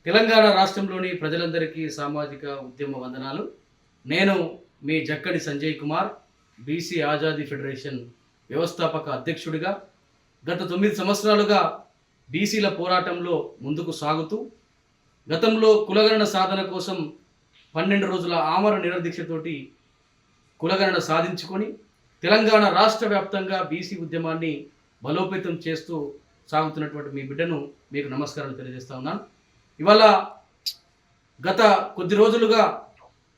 తెలంగాణ రాష్ట్రంలోని ప్రజలందరికీ సామాజిక ఉద్యమ వందనాలు. నేను మీ జక్కడి సంజయ్ కుమార్, బీసీ ఆజాదీ ఫెడరేషన్ వ్యవస్థాపక అధ్యక్షుడిగా గత 9 సంవత్సరాలుగా బీసీల పోరాటంలో ముందుకు సాగుతూ గతంలో కులగణన సాధన కోసం 12 రోజుల ఆమర నిరదీక్షతోటి కులగణన సాధించుకొని తెలంగాణ రాష్ట్ర వ్యాప్తంగా బీసీ ఉద్యమాన్ని బలోపేతం చేస్తూ సాగుతున్నటువంటి మీ బిడ్డను మీకు నమస్కారాలు తెలియజేస్తా ఉన్నాను. ఇవాళ గత కొద్ది రోజులుగా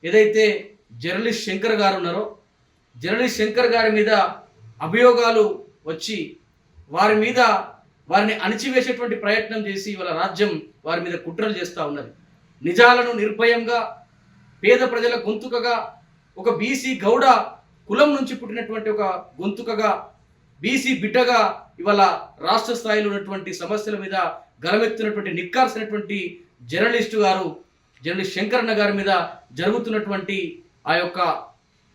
ఏదైతే జర్నలిస్ట్ శంకర్ గారు ఉన్నారో, జర్నలిస్ట్ శంకర్ గారి మీద అభియోగాలు వచ్చి వారిని అణిచివేసేటువంటి ప్రయత్నం చేసి ఇవాళ రాజ్యం వారి మీద కుట్రలు చేస్తూ ఉన్నది. నిజాలను నిర్భయంగా పేద ప్రజల గొంతుకగా, ఒక బీసీ గౌడ కులం నుంచి పుట్టినటువంటి ఒక గొంతుకగా, బీసీ బిడ్డగా ఇవాళ రాష్ట్ర స్థాయిలో ఉన్నటువంటి సమస్యల మీద గలమెత్తున్నటువంటి నిక్కార్సినటువంటి జర్నలిస్ట్ శంకరన్న గారి మీద జరుగుతున్నటువంటి ఆ యొక్క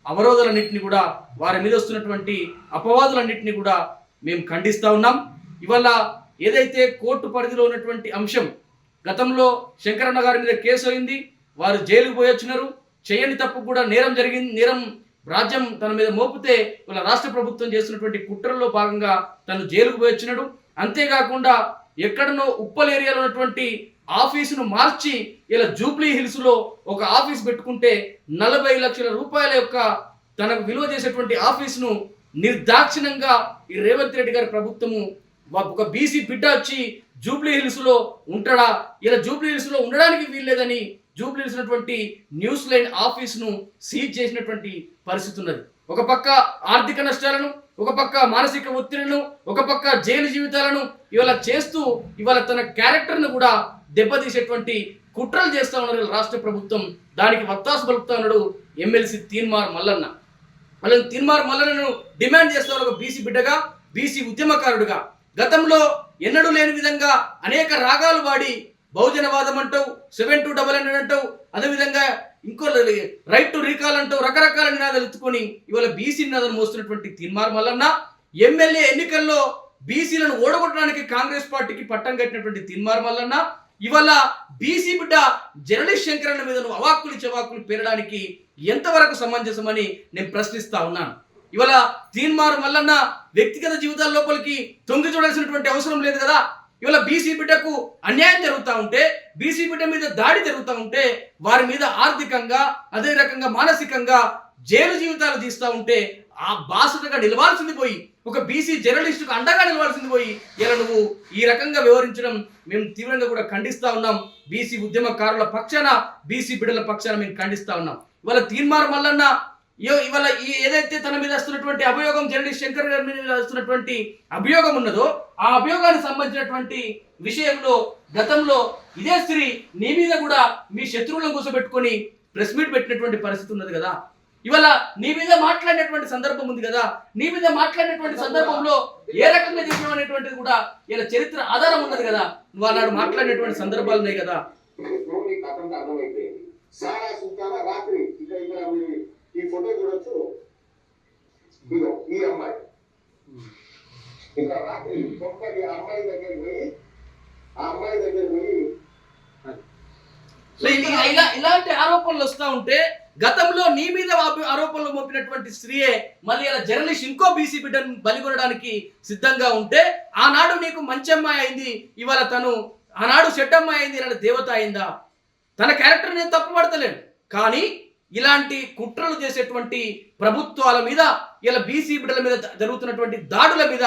అవరోధాలన్నింటినీ కూడా, వారి మీద వస్తున్నటువంటి అపవాదులన్నింటినీ కూడా మేము ఖండిస్తూ ఉన్నాం. ఇవాళ ఏదైతే కోర్టు పరిధిలో ఉన్నటువంటి అంశం, గతంలో శంకరన్న గారి మీద కేసు అయింది, వారు జైలుకు పోయొచ్చినారు, చేయని తప్పు కూడా నేరం రాజ్యం తన మీద మోపితే వాళ్ళ రాష్ట్ర ప్రభుత్వం చేస్తున్నటువంటి కుట్రల్లో భాగంగా తను జైలుకు పోయొచ్చినాడు. అంతేకాకుండా ఎక్కడనో ఉప్పల్ ఏరియాలో ఉన్నటువంటి ఆఫీసును మార్చి ఇలా జూబ్లీ హిల్స్లో ఒక ఆఫీస్ పెట్టుకుంటే 40 లక్షల రూపాయల యొక్క తనకు విలువ చేసేటువంటి ఆఫీసును నిర్దాక్షిణ్యంగా ఈ రేవంత్ రెడ్డి గారి ప్రభుత్వము ఒక బీసీ బిడ్డ వచ్చి జూబ్లీ హిల్స్లో ఉంటాడా, ఇలా జూబ్లీ హిల్స్లో ఉండడానికి వీల్లేదని జూబ్లీ హిల్స్ ఉన్నటువంటి న్యూస్ లైన్ ఆఫీసును సీజ్ చేసినటువంటి పరిస్థితి ఉన్నది. ఒక పక్క ఆర్థిక నష్టాలను, ఒక పక్క మానసిక ఒత్తిడిను, ఒక పక్క జైలు జీవితాలను ఇవాళ చేస్తూ ఇవాళ తన క్యారెక్టర్ను కూడా దెబ్బతీసేటువంటి కుట్రలు చేస్తూ ఉన్నారు రాష్ట్ర ప్రభుత్వం. దానికి వత్తాసు పలుకుతా ఉన్నాడు ఎమ్మెల్సీ తీన్మార్ మల్లన్న. వాళ్ళని తీన్మార్ మల్లన్నను డిమాండ్ చేస్తా ఉన్నారు, ఒక బీసీ బిడ్డగా, బీసీ ఉద్యమకారుడుగా. గతంలో ఎన్నడూ లేని విధంగా అనేక రాగాలు వాడి బహుజనవాదం అంటావు, 7299 అంటావు, అదేవిధంగా ఇంకో రైట్ టు రీకాల్ అంటావు, రకరకాల నినాదాలు ఎత్తుకొని ఇవాళ బీసీ నినాదాలు మోస్తున్నటువంటి తీన్మార్ మల్లన్న ఎమ్మెల్యే ఎన్నికల్లో బీసీలను ఓడగొట్టడానికి కాంగ్రెస్ పార్టీకి పట్టం కట్టినటువంటి తీన్మార్ మల్లన్న ఇవాళ బీసీ బిడ్డ జర్నలిస్ట్ శంకరన్న మీద నువ్వు అవాక్కులు చెవాకులు పేరడానికి ఎంతవరకు సమంజసమని నేను ప్రశ్నిస్తా ఉన్నాను. ఇవాళ తీన్మార్ మల్లన్న వ్యక్తిగత జీవితాల లోపలికి తొంగి చూడాల్సినటువంటి అవసరం లేదు కదా. ఇవాళ బీసీ బిడ్డకు అన్యాయం జరుగుతూ ఉంటే, బీసీ బిడ్డ మీద దాడి జరుగుతూ ఉంటే వారి మీద ఆర్థికంగా, అదే రకంగా మానసికంగా జైలు జీవితాలు తీస్తూ ఉంటే ఆ బాసటగా నిలవాల్సింది పోయి, ఒక బీసీ జర్నలిస్టుకు అండగా నిలవాల్సింది పోయి ఇలా నువ్వు ఈ రకంగా వివరించడం మేము తీవ్రంగా కూడా ఖండిస్తూ ఉన్నాం. బీసీ ఉద్యమకారుల పక్షాన, బీసీ బిడ్డల పక్షాన మేము ఖండిస్తూ ఉన్నాం. ఇవాళ తీన్మార్ మల్లన్న ఇవాళ ఏదైతే తన మీద వస్తున్నటువంటి అభియోగం, జర్నలిస్ట్ శంకర్ గారి మీద వస్తున్నటువంటి అభియోగం ఉన్నదో ఆ అభియోగానికి సంబంధించినటువంటి విషయంలో గతంలో ఇదే స్త్రీ నీ మీద కూడా మీ శత్రువులను కూర్చోబెట్టుకొని ప్రెస్ మీట్ పెట్టినటువంటి పరిస్థితి ఉన్నది కదా. ఇవాళ నీ మీద మాట్లాడినటువంటి సందర్భం ఉంది కదా. నీ మీద మాట్లాడినటువంటి సందర్భంలో ఏ రకంగా చేసినావు అనేటువంటిది కూడా ఇలా చరిత్ర ఆధారం ఉన్నది కదా. నువ్వు ఆనాడు మాట్లాడినటువంటి సందర్భాలు ఉన్నాయి కదా. ఈ ఫోటో చూడొచ్చు. ఈ అమ్మాయి ఇంకా రాత్రి గొప్పది అమ్మాయి దగ్గర పోయి ఇలాంటి ఆరోపణలు వస్తూ ఉంటే గతంలో నీ మీద ఆరోపణలు మోపినటువంటి స్త్రీయే మళ్ళీ ఇలా జర్నలిస్ట్ ఇంకో బీసీ బిడ్డను బలిగొనడానికి సిద్ధంగా ఉంటే ఆనాడు నీకు మంచి అమ్మాయి అయింది, ఇవాళ తను ఆనాడు చెడ్డమ్మాయి అయింది, ఇలా దేవత అయిందా? తన క్యారెక్టర్ నేను తప్పుపడతలేను, కానీ ఇలాంటి కుట్రలు చేసేటువంటి ప్రభుత్వాల మీద, ఇలా బీసీ బిడ్డల మీద జరుగుతున్నటువంటి దాడుల మీద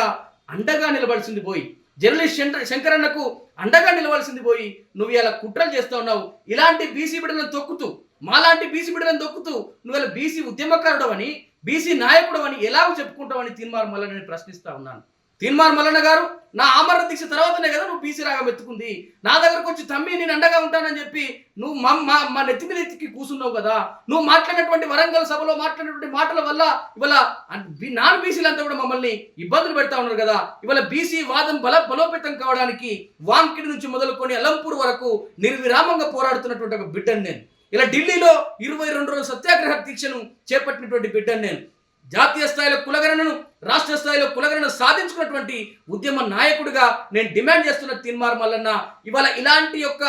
అండగా నిలబడాల్సింది పోయి, జర్నలిస్ట్ శంకరన్నకు అండగా నిలవాల్సింది పోయి నువ్వు ఇలా కుట్రలు చేస్తూ ఉన్నావు. ఇలాంటి బీసీ బిడ్డలను తొక్కుతూ, మాలాంటి బీసీ బిడ్డలను తొక్కుతూ నువ్వు ఇలా బీసీ ఉద్యమకారుడు అని, బీసీ నాయకుడు అని ఎలా చెప్పుకుంటావని తీన్మార్ మల్లన్న నేను ప్రశ్నిస్తా ఉన్నాను. తీన్మార్ మల్లన్న గారు, నా ఆమరణ దీక్ష తర్వాతనే కదా నువ్వు బీసీ రాగం ఎత్తుకుంది. నా దగ్గరకు వచ్చి తమ్మి నేను అండగా ఉంటానని చెప్పి నువ్వు మా నెత్తి మీద ఎత్తికి కూర్చున్నావు కదా. నువ్వు మాట్లాడినటువంటి వరంగల్ సభలో మాట్లాడినటువంటి మాటల వల్ల ఇవాళ నాన్ బీసీలంతా కూడా మమ్మల్ని ఇబ్బందులు పెడతా ఉన్నారు కదా. ఇవాళ బీసీ వాదం బలోపేతం కావడానికి వాంకిడి నుంచి మొదలుకొని అలంపూర్ వరకు నిర్విరామంగా పోరాడుతున్నటువంటి ఒక బిడ్డను నేను. ఇలా ఢిల్లీలో 22 రోజుల సత్యాగ్రహ దీక్షను చేపట్టినటువంటి బిడ్డను నేను. జాతీయ స్థాయిలో కులగణనను, రాష్ట్ర స్థాయిలో కులగణన సాధించుకున్నటువంటి ఉద్యమ నాయకుడిగా నేను డిమాండ్ చేస్తున్న తీన్మార్ మల్లన్న ఇవాళ ఇలాంటి యొక్క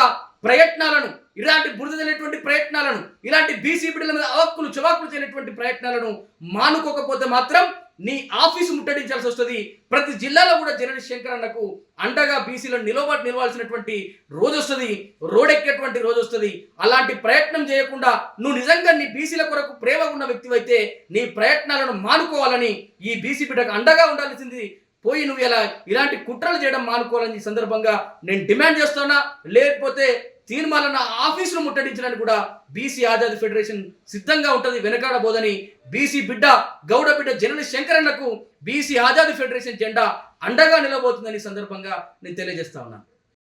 ప్రయత్నాలను, ఇలాంటి బురదలేటువంటి ప్రయత్నాలను, ఇలాంటి బీసీ బిడ్డల మీద అవక్కులు చవాకులు చేయనటువంటి ప్రయత్నాలను మానుకోకపోతే మాత్రం నీ ఆఫీసు ముట్టడించాల్సి వస్తుంది. ప్రతి జిల్లాలో కూడా జర్నలిస్ట్ శంకర్ అన్నకు అండగా బీసీలను నిలవాల్సినటువంటి రోజు వస్తుంది, రోడెక్కేటువంటి రోజు వస్తుంది. అలాంటి ప్రయత్నం చేయకుండా నువ్వు నిజంగా నీ బీసీల కొరకు ప్రేమ ఉన్న వ్యక్తివైతే నీ ప్రయత్నాలను మానుకోవాలని, ఈ బీసీ బిడ్డకు అండగా ఉండాల్సింది పోయి నువ్వు ఇలాంటి కుట్రలు చేయడం మానుకోవాలని ఈ సందర్భంగా నేను డిమాండ్ చేస్తున్నా. లేకపోతే తీర్మానాల ఆఫీసును ముట్టడించడానికి కూడా బీసీ ఆజాద్ ఫెడరేషన్ సిద్ధంగా ఉంటుంది, వెనకాడబోదని బీసీ బిడ్డ, గౌడ బిడ్డ జర్నలిస్ట్ శంకరన్నకు బీసీ ఆజాద్ ఫెడరేషన్ జెండా అండగా నిలబోతుందని సందర్భంగా నేను తెలియజేస్తా ఉన్నాను.